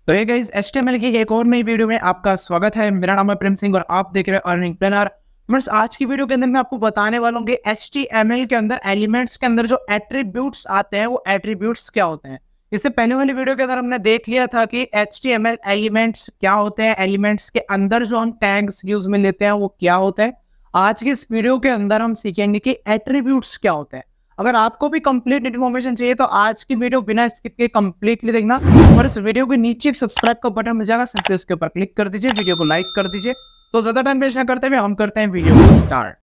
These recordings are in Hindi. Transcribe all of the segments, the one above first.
तो हे गाइस, एचटीएमएल की एक और नई वीडियो में आपका स्वागत है। मेरा नाम है प्रेम सिंह और आप देख रहे हैं अर्निंग प्लानर। फ्रेंड्स, आज की वीडियो के अंदर मैं आपको बताने वाला हूँ कि एचटीएमएल के अंदर एलिमेंट्स के अंदर जो एट्रीब्यूट्स आते हैं वो एट्रीब्यूट्स क्या होते हैं। इससे पहले वाली वीडियो के अंदर हमने देख लिया था कि एचटीएमएल एलिमेंट्स क्या होते हैं, एलिमेंट्स के अंदर जो हम टैग्स यूज में लेते हैं वो क्या होता है। आज की इस वीडियो के अंदर हम सीखेंगे कि एट्रीब्यूट्स क्या होते हैं। अगर आपको भी कंप्लीट इन्फॉर्मेशन चाहिए तो आज की वीडियो बिना स्किप के कंप्लीटली देखना और इस वीडियो के नीचे एक सब्सक्राइब का बटन मिल जाएगा, सिंपली उसके ऊपर क्लिक कर दीजिए, वीडियो को लाइक कर दीजिए। तो ज्यादा टाइम वेस्ट ना करते हुए हम करते हैं वीडियो को स्टार्ट।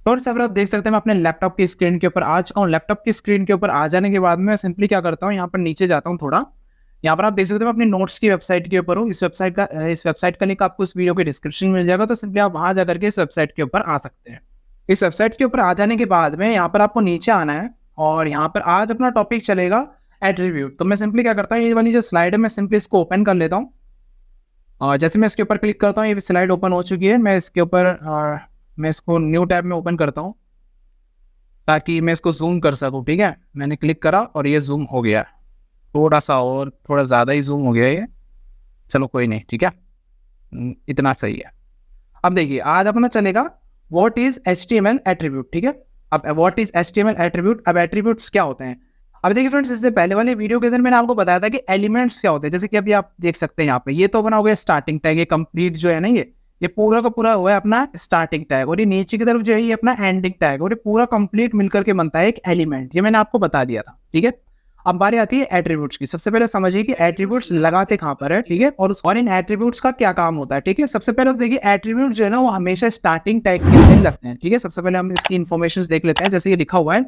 तो सर आप देख सकते हैं मैं अपने लैपटॉप की स्क्रीन के ऊपर आ चुका हूँ। लैपटॉप की स्क्रीन के ऊपर आ जाने के बाद मैं सिंपली क्या करता हूँ, यहाँ पर नीचे जाता हूँ थोड़ा। यहाँ पर आप देख सकते हो मैं अपनी नोट्स की वेबसाइट के ऊपर हूँ। इस वेबसाइट का लिंक आपको इस वीडियो के डिस्क्रिप्शन में मिल जाएगा, तो सिंपली आप वहां जाकर के इस वेबसाइट के ऊपर आ सकते हैं। इस वेबसाइट के ऊपर आ जाने के बाद में यहाँ पर आपको नीचे आना है और यहाँ पर आज अपना टॉपिक चलेगा एट्रीब्यूट। तो मैं सिंपली क्या करता हूँ, ये वाली जो स्लाइड है मैं सिंपली इसको ओपन कर लेता हूँ और जैसे मैं इसके ऊपर क्लिक करता हूँ ये स्लाइड ओपन हो चुकी है। मैं इसके ऊपर मैं इसको न्यू टैब में ओपन करता हूँ ताकि मैं इसको जूम कर सकूँ। ठीक है, मैंने क्लिक करा और ये जूम हो गया, थोड़ा सा और थोड़ा ज़्यादा ही जूम हो गया ये। चलो कोई नहीं, ठीक है, इतना सही है। अब देखिए आज अपना चलेगा व्हाट इज एचटीएमएल एट्रीब्यूट। ठीक है, अब व्हाट इज एचटीएमएल एट्रीब्यूट, अब एट्रीब्यूट्स क्या होते हैं। अब देखिए फ्रेंड्स, इससे पहले वाले वीडियो के अंदर मैंने आपको बताया था कि एलिमेंट्स क्या होते हैं। जैसे कि अभी आप देख सकते हैं यहाँ पे ये तो बना हो गया स्टार्टिंग टैग, ये कंप्लीट जो है ना, ये पूरा का पूरा हुआ है अपना स्टार्टिंग टैग, और ये नीचे की तरफ जो है ये अपना एंडिंग टैग, और ये पूरा कंप्लीट मिलकर के बनता है एक एलिमेंट। ये मैंने आपको बता दिया था। ठीक है, अब बारी आती है एट्रीब्यूट्स की। सबसे पहले समझिए कि एट्रीब्यूट्स लगाते कहाँ पर है। ठीक है, और इन एट्रीब्यूट्स का क्या काम होता है। ठीक है, सबसे पहले तो देखिए एट्रीब्यूट्स जो है ना वो हमेशा स्टार्टिंग टैग के अंदर लगते हैं। ठीक है, सबसे पहले हम इसकी इन्फॉर्मेशन देख लेते हैं। जैसे ये लिखा हुआ है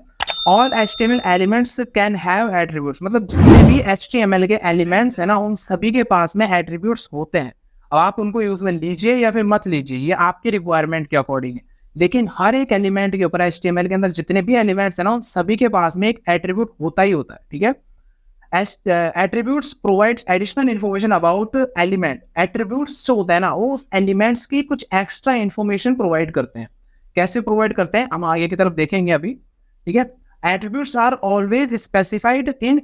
all HTML elements can have attributes, मतलब जितने भी एचटीएमएल के एलिमेंट्स है ना उन सभी के पास में एट्रीब्यूट्स होते हैं। अब आप उनको यूज में लीजिए या फिर मत लीजिए, ये आपकी रिक्वायरमेंट के अकॉर्डिंग है। लेकिन हर एक एलिमेंट के ऊपर एचटीएमएल के अंदर जितने भी एलिमेंट्स है ना उन सभी के पास में एक एट्रीब्यूट होता ही होता है। ठीक है, attributes provides additional information about element. Attributes जो होता है ना वो उस एलिमेंट्स की कुछ एक्स्ट्रा इन्फॉर्मेशन प्रोवाइड करते हैं। कैसे प्रोवाइड करते हैं हम आगे की तरफ देखेंगे अभी। ठीक है, attributes are always specified in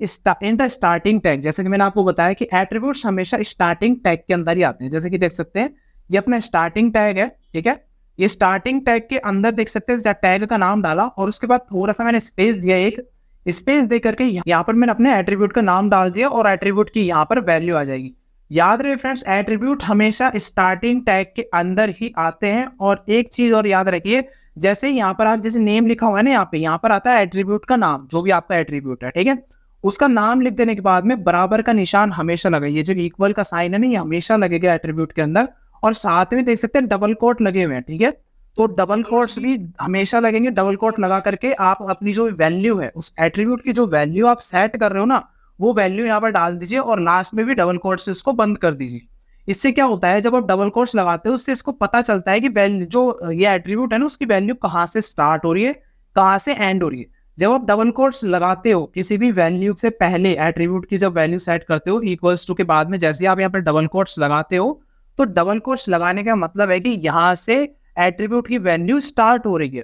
the starting tag. जैसे कि मैंने आपको बताया कि एट्रीब्यूट्स हमेशा स्टार्टिंग टैग के अंदर ही आते हैं। जैसे कि देख सकते हैं ये अपना स्टार्टिंग टैग है। ठीक है, ये स्टार्टिंग टैग के अंदर देख सकते हैं टैग का नाम डाला और उसके बाद थोड़ा सा मैंने स्पेस दिया, एक स्पेस दे करके यहाँ पर मैंने अपने एट्रीब्यूट का नाम डाल दिया और एट्रीब्यूट की यहाँ पर वैल्यू आ जाएगी। याद रहे फ्रेंड्स, एट्रीब्यूट हमेशा स्टार्टिंग टैग के अंदर ही आते हैं। और एक चीज और याद रखिए, जैसे यहाँ पर आप जैसे नेम लिखा हुआ है ना यहाँ पर आता है एट्रीब्यूट का नाम, जो भी आपका एट्रीब्यूट है। ठीक है, उसका नाम लिख देने के बाद में बराबर का निशान हमेशा लगाइए। जो इक्वल का साइन है ना ये हमेशा लगेगा एट्रीब्यूट के अंदर, और साथ में देख सकते हैं डबल कोट लगे हुए हैं। ठीक है, तो डबल कोट्स भी हमेशा लगेंगे। डबल कोट लगा करके आप अपनी जो वैल्यू है उस एट्रीब्यूट की जो वैल्यू आप सेट कर रहे हो ना वो वैल्यू यहाँ पर डाल दीजिए और लास्ट में भी डबल कोट से इसको बंद कर दीजिए। इससे क्या होता है, जब आप डबल कोट्स लगाते हो उससे इसको पता चलता है कि वैल्यू जो ये एट्रीब्यूट है ना उसकी वैल्यू कहाँ से स्टार्ट हो रही है, कहाँ से एंड हो रही है। जब आप डबल कोट्स लगाते हो किसी भी वैल्यू से पहले, एट्रीब्यूट की जब वैल्यू सेट करते हो इक्वल्स टू के बाद में, जैसे आप यहाँ पर डबल कोट्स लगाते हो तो डबल कोट्स लगाने का मतलब है कि यहाँ से एट्रीब्यूट की वैल्यू स्टार्ट हो रही है।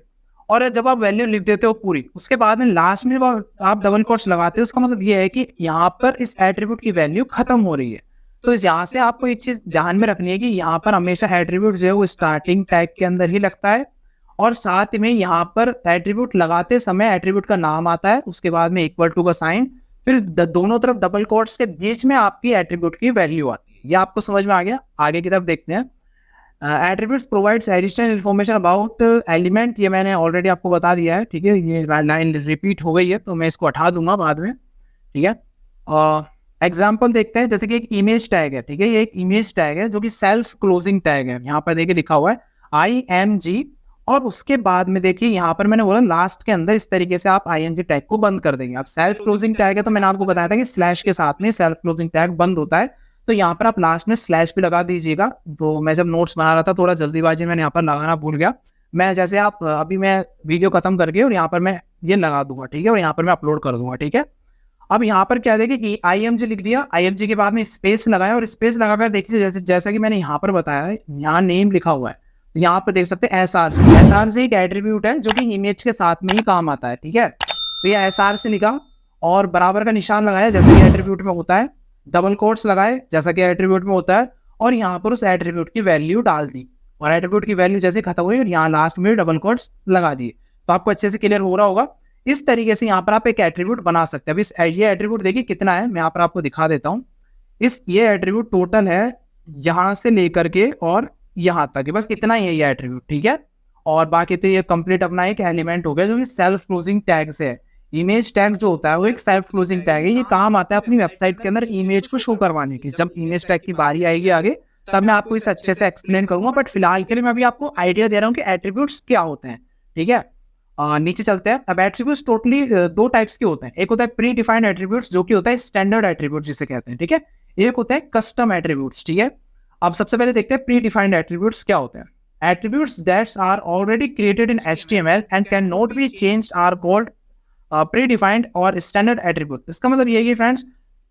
और जब आप वैल्यू लिख देते हो पूरी, उसके बाद में लास्ट में आप डबल कोट्स लगाते हो, उसका मतलब ये है कि यहाँ पर इस एट्रीब्यूट की वैल्यू खत्म हो रही है। तो यहाँ से आपको एक चीज ध्यान में रखनी है कि यहाँ पर हमेशा एट्रीब्यूट जो है वो स्टार्टिंग टैग के अंदर ही लगता है, और साथ में यहाँ पर एट्रीब्यूट लगाते समय एट्रीब्यूट का नाम आता है, उसके बाद में इक्वल टू का साइन, फिर दोनों तरफ डबल कोट्स के बीच में आपकी एट्रीब्यूट की वैल्यू आती है। ये आपको समझ में आ गया। आगे की तरफ देखते हैं। Attributes provides additional information about element, ये मैंने ऑलरेडी आपको बता दिया है। ठीक है, ये लाइन रिपीट हो गई है तो मैं इसको हटा दूंगा बाद में। ठीक है, एग्जाम्पल देखते हैं। जैसे कि एक इमेज टैग है। ठीक है, ये एक इमेज टैग है जो कि सेल्फ क्लोजिंग टैग है। यहाँ पर देखिए लिखा हुआ है IMG, और उसके बाद में देखिए यहाँ पर मैंने बोला लास्ट के अंदर इस तरीके से आप ING टैग को बंद कर देंगे। अब सेल्फ क्लोजिंग टैग है तो मैंने आपको बताया था कि स्लैश के साथ में सेल्फ क्लोजिंग टैग बंद होता है, तो यहाँ पर आप लास्ट में स्लैश भी लगा दीजिएगा। तो मैं जब नोट्स बना रहा था थोड़ा जल्दीबाजी मैंने यहाँ पर लगाना भूल गया। मैं जैसे आप अभी मैं वीडियो खत्म करके और यहाँ पर मैं ये लगा दूंगा। ठीक है, और यहाँ पर मैं अपलोड कर दूंगा। ठीक है, अब यहाँ पर क्या देखिए कि IMG लिख दिया, IMG के बाद में स्पेस लगाया और स्पेस लगाकर देखिए जैसा कि मैंने यहाँ पर बताया है यहाँ नेम लिखा हुआ है, यहाँ पर देख सकते हैं SRC एक एट्रीब्यूट है जो कि इमेज के साथ में ही काम आता है, ठीक है। तो ये SRC लिखा और बराबर का निशान लगाया जैसे कि एट्रीब्यूट में होता है, डबल कोट्स लगाए जैसा कि एट्रीब्यूट में होता है, और यहाँ पर उस एट्रीब्यूट की वैल्यू डाल दी, और एट्रीब्यूट की वैल्यू जैसे खत्म हुई और यहाँ लास्ट में डबल कोट्स लगा दिए। तो आपको अच्छे से क्लियर हो रहा होगा। इस तरीके से यहाँ पर आप एक एट्रीब्यूट बना सकते हैं। अब ये एट्रीब्यूट देखिए कितना है, मैं यहाँ पर आपको दिखा देता हूँ। ये एट्रीब्यूट टोटल है यहाँ से लेकर के और यहाँ तक, बस इतना ही है ये एट्रीब्यूट, ठीक है। और बाकी तो ये कंप्लीट अपना एक एलिमेंट हो गया जो कि सेल्फ क्लोजिंग टैग से है। इमेज टैग जो होता है वो एक सेल्फ क्लोजिंग टैग है, ये काम आता है अपनी वेबसाइट के अंदर इमेज को शो करवाने की। जब इमेज टैग की बारी आएगी आगे तब मैं आपको इस अच्छे से एक्सप्लेन करूंगा, बट फिलहाल के लिए मैं अभी आपको आइडिया दे रहा हूँ कि एट्रीब्यूट्स क्या होते हैं, ठीक है। नीचे चलते हैं। अब एट्रीब्यूट्स टोटली दो टाइप्स के होते हैं। एक होता है प्री डिफाइंड एट्रीब्यूट्स जो कि होता है स्टैंडर्ड एट्रीब्यूट जिसे कहते हैं, ठीक है। एक होता है कस्टम एट्रीब्यूट्स, ठीक है। अब सबसे पहले देखते हैं प्री डिफाइंड एट्रीब्यूट्स क्या होते हैं। Attributes that are already created in HTML and can not be changed are called predefined और स्टैंडर्ड एट्रीब्यूट। इसका मतलब ये है कि फ्रेंड्स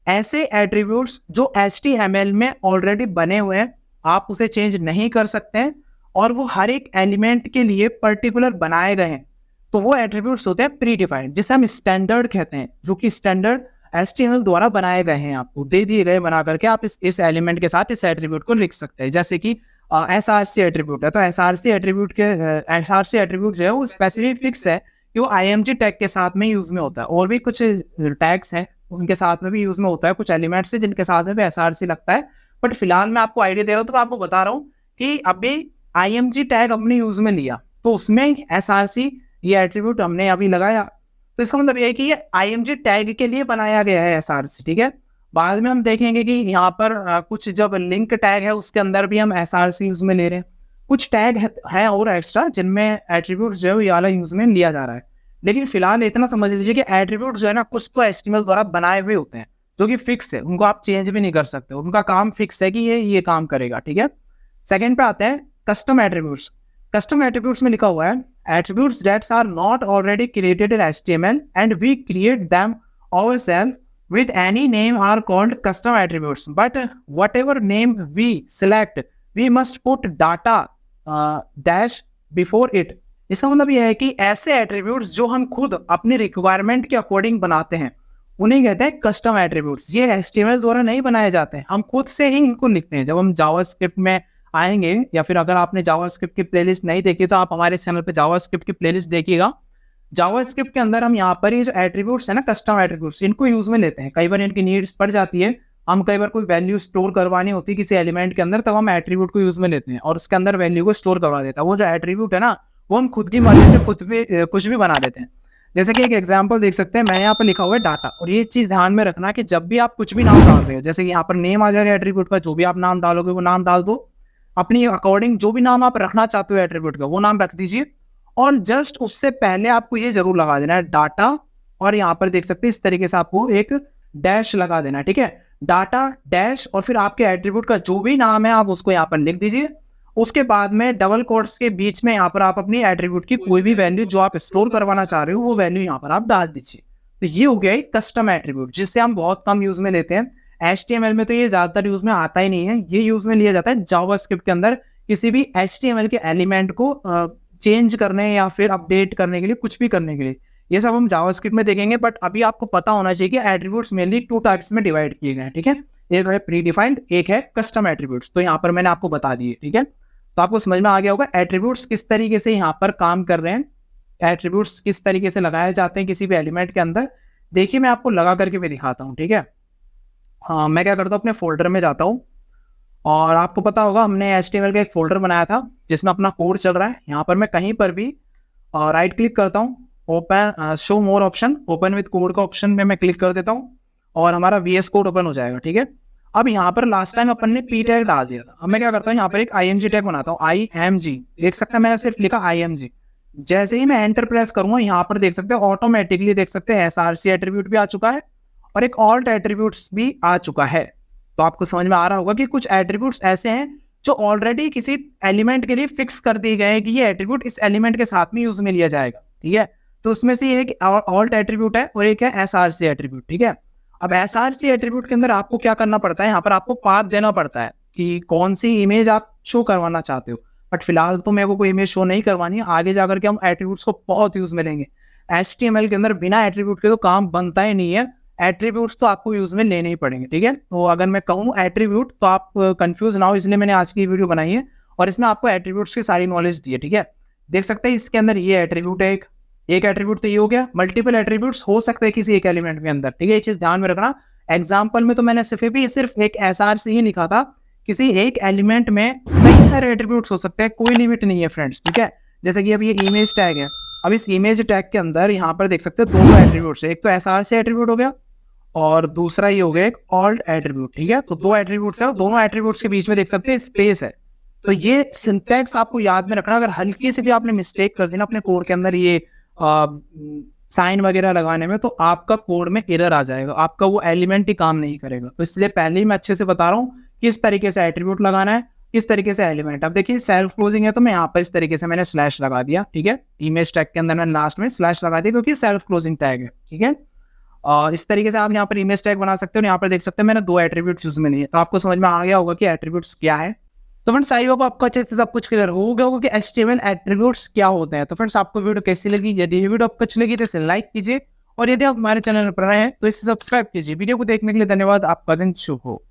ऐसे एट्रीब्यूट्स जो HTML में ऑलरेडी बने हुए हैं, आप उसे चेंज नहीं कर सकते हैं और वो हर एक एलिमेंट के लिए पर्टिकुलर बनाए गए हैं, तो वो एट्रीब्यूट्स होते हैं प्री डिफाइंड, जिसे हम स्टैंडर्ड कहते हैं, जो कि स्टैंडर्ड HTML द्वारा बनाए गए हैं, आपको दे दिए गए बना करके आप इस एलिमेंट के साथ इस एट्रीब्यूट को लिख सकते हैं। जैसे कि SRC एट्रीब्यूट है, तो SRC एट्रीब्यूट जो है वो स्पेसिफिक फिक्स है कि वो IMG टैग के साथ में यूज में होता है। और भी कुछ टैग्स हैं उनके साथ में भी यूज में होता है, कुछ एलिमेंट्स हैं जिनके साथ में भी SRC लगता है। बट फिलहाल मैं आपको आइडिया दे रहा हूँ, तो मैं आपको बता रहा हूँ कि अभी IMG टैग हमने यूज में लिया तो उसमें SRC ये एट्रीब्यूट हमने अभी लगाया, तो इसका मतलब ये है कि ये IMG टैग के लिए बनाया गया है SRC, ठीक है। बाद में हम देखेंगे कि यहाँ पर कुछ जब लिंक टैग है उसके अंदर भी हम SRC यूज में ले रहे हैं। कुछ टैग है और एक्स्ट्रा जिनमें एट्रीब्यूट जो है ये वाला यूज में लिया जा रहा है। लेकिन फिलहाल इतना समझ लीजिए कि एट्रीब्यूट जो है ना कुछ तो HTML द्वारा बनाए हुए होते हैं जो कि फिक्स है, उनको आप चेंज भी नहीं कर सकते, उनका काम फिक्स है कि ये काम करेगा, ठीक है। सेकेंड पे आते हैं कस्टम एट्रीब्यूट्स। कस्टम एट्रीब्यूट्स में लिखा हुआ है attributes that are not already created in HTML and we create them ourselves with any name are called custom attributes, but whatever name we select we must put data dash before it। इसका मतलब यह है कि ऐसे एट्रीब्यूट्स जो हम खुद अपनी रिक्वायरमेंट के अकॉर्डिंग बनाते हैं उन्हें कहते हैं कस्टम एट्रीब्यूट्स। ये HTML द्वारा नहीं बनाए जाते हैं, हम खुद से ही इनको लिखते हैं। जब हम जावास्क्रिप्ट में आएंगे या फिर अगर आपने जावास्क्रिप्ट की प्लेलिस्ट नहीं देखी तो आप हमारे चैनल पे जावास्क्रिप्ट की प्लेलिस्ट देखिएगा। जावास्क्रिप्ट के अंदर हम यहाँ पर ये जो एट्रीब्यूट्स है ना कस्टम एट्रीब्यूट्स, इनको यूज में लेते हैं। कई बार इनकी नीड्स पड़ जाती है, हम कई बार कोई वैल्यू स्टोर करवानी होती है किसी एलिमेंट के अंदर, तब हम एट्रीब्यूट को यूज में लेते हैं और उसके अंदर वैल्यू को स्टोर करवा देता है। वो जो एट्रीब्यूट है ना वो हम खुद की मर्जी से खुद भी कुछ भी बना देते हैं। जैसे कि एक एग्जाम्पल देख सकते हैं, मैं यहाँ पर लिखा हुआ है डाटा, और ये चीज ध्यान में रखना कि जब भी आप कुछ भी नाम डाल रहे हो, जैसे कि यहाँ पर नेम आ जाएगा एट्रीब्यूट का, जो भी आप नाम डालोगे वो नाम डाल दो अपनी अकॉर्डिंग, जो भी नाम आप रखना चाहते हो एट्रीब्यूट का वो नाम रख दीजिए। और जस्ट उससे पहले आपको ये जरूर लगा देना है डाटा, और यहाँ पर देख सकते हैं इस तरीके से आपको एक डैश लगा देना है, ठीक है। डाटा डैश और फिर आपके एट्रीब्यूट का जो भी नाम है आप उसको यहाँ पर लिख दीजिए। उसके बाद में डबल कोट्स के बीच में यहाँ पर आप अपनी एट्रीब्यूट की कोई भी वैल्यू जो आप स्टोर करवाना चाह रहे हो वो वैल्यू यहाँ पर आप डाल दीजिए। तो ये हो गया एक कस्टम एट्रीब्यूट जिससे हम बहुत कम यूज में लेते हैं। HTML में तो ये ज्यादातर यूज में आता ही नहीं है, ये यूज में लिया जाता है जावास्क्रिप्ट के अंदर किसी भी HTML के एलिमेंट को चेंज करने या फिर अपडेट करने के लिए, कुछ भी करने के लिए। ये सब हम जावास्क्रिप्ट में देखेंगे, बट अभी आपको पता होना चाहिए कि एट्रीब्यूट्स मेनली 2 टाइप्स में डिवाइड किए गए हैं, ठीक है। एक है प्री डिफाइंड, एक है कस्टम एट्रीब्यूट्स। तो यहाँ पर मैंने आपको बता दिए, ठीक है। तो आपको समझ में आ गया होगा एट्रीब्यूट्स किस तरीके से यहाँ पर काम कर रहे हैं, एट्रीब्यूट्स किस तरीके से लगाए जाते हैं किसी भी एलिमेंट के अंदर। देखिए मैं आपको लगा करके भी दिखाता हूँ, ठीक है। हाँ, मैं क्या करता हूँ अपने फोल्डर में जाता हूँ, और आपको पता होगा हमने HTML का एक फोल्डर बनाया था जिसमें अपना कोड चल रहा है। यहाँ पर मैं कहीं पर भी राइट क्लिक करता हूँ, open show more option, open with code का ऑप्शन में मैं क्लिक कर देता हूँ और हमारा VS कोड ओपन हो जाएगा, ठीक है। अब यहाँ पर लास्ट टाइम अपन ने P टैग डाल दिया था। अब मैं क्या करता हूँ यहाँ पर एक IMG टैग बनाता हूँ, IMG, देख सकते हैं मैंने सिर्फ लिखा IMG। जैसे ही मैं एंटर प्रेस करूंगा यहाँ पर देख सकते हैं ऑटोमेटिकली देख सकते हैं SRC एट्रीब्यूट भी आ चुका है और एक ऑल्ट एट्रीब्यूट्स भी आ चुका है। तो आपको समझ में आ रहा होगा कि कुछ एट्रीब्यूट्स ऐसे हैं जो ऑलरेडी किसी एलिमेंट के लिए फिक्स कर दिए गए हैं कि ये एट्रीब्यूट इस एलिमेंट के साथ में यूज में लिया जाएगा, ठीक है। तो उसमें से एक ऑल्ट एट्रीब्यूट है और एक है SRC एट्रीब्यूट, ठीक है। अब SRC एट्रीब्यूट के अंदर आपको क्या करना पड़ता है, यहाँ पर आपको पाथ देना पड़ता है कि कौन सी इमेज आप शो करवाना चाहते हो। बट फिलहाल तो मेरे को कोई इमेज शो नहीं करवानी है, आगे जाकर के हम एट्रीब्यूट्स को बहुत यूज में लेंगे। HTML के अंदर बिना एट्रीब्यूट के तो काम बनता ही नहीं है, एट्रीब्यूट्स तो आपको यूज में लेने ही पड़ेंगे, ठीक है। तो अगर मैं कहूँ एट्रीब्यूट तो आप कंफ्यूज ना हो, इसलिए मैंने आज की वीडियो बनाई है और इसमें आपको एट्रीब्यूट्स की सारी नॉलेज दी है, ठीक है। देख सकते हैं इसके अंदर ये एट्रीब्यूट है, एक एट्रीब्यूट तो ये हो गया, मल्टीपल एट्रीब्यूट्स हो सकते हैं किसी एक एलिमेंट के अंदर, ठीक है, ये चीज ध्यान में रखना। एग्जाम्पल में तो मैंने सिर्फ एक SR से ही लिखा था, किसी एक एलिमेंट में कई सारे एट्रीब्यूट्स हो सकते हैं, कोई लिमिट नहीं है फ्रेंड्स, ठीक है। जैसे कि अब ये इमेज टैग है, अब इस इमेज टैग के अंदर यहाँ पर देख सकते हैं दोनों एट्रीब्यूट्स है, एक तो SR से एट्रीब्यूट हो गया और दूसरा ये हो गया एक ऑल्ट एट्रीब्यूट, ठीक है। तो दो एट्रीब्यूट्स है और दोनों एट्रीब्यूट्स के बीच में देख सकते हैं स्पेस है। तो ये सिंटैक्स आपको याद में रखना, अगर हल्की से भी आपने मिस्टेक कर दी ना अपने कोड के अंदर ये साइन वगैरह लगाने में, तो आपका कोड में एरर आ जाएगा, आपका वो एलिमेंट ही काम नहीं करेगा। तो इसलिए पहले ही मैं अच्छे से बता रहा हूँ किस तरीके से एट्रीब्यूट लगाना है, किस तरीके से एलिमेंट। अब देखिए सेल्फ क्लोजिंग है तो मैं यहाँ पर इस तरीके से मैंने स्लैश लगा दिया, ठीक है। इमेज टैग के अंदर मैंने लास्ट में स्लैश लगा दिया क्योंकि सेल्फ क्लोजिंग टैग है, ठीक है। और इस तरीके से आप यहाँ पर इमेज टैग बना सकते हो। यहाँ पर देख सकते हैं मैंने दो एट्रीब्यूट्स यूज में लिए, तो आपको समझ में आ गया होगा कि एट्रीब्यूट्स क्या है। तो फ्रेंड्स आई होप आपको अच्छे से सब कुछ क्लियर हो गया होगा कि HTML एट्रीब्यूट्स क्या होते हैं। तो फ्रेंड्स आपको वीडियो कैसी लगी, यदि ये वीडियो आपको अच्छी लगी तो इसे लाइक कीजिए और यदि आप हमारे चैनल पर आए हैं तो इसे सब्सक्राइब कीजिए। वीडियो को देखने के लिए धन्यवाद, आपका दिन शुभ हो।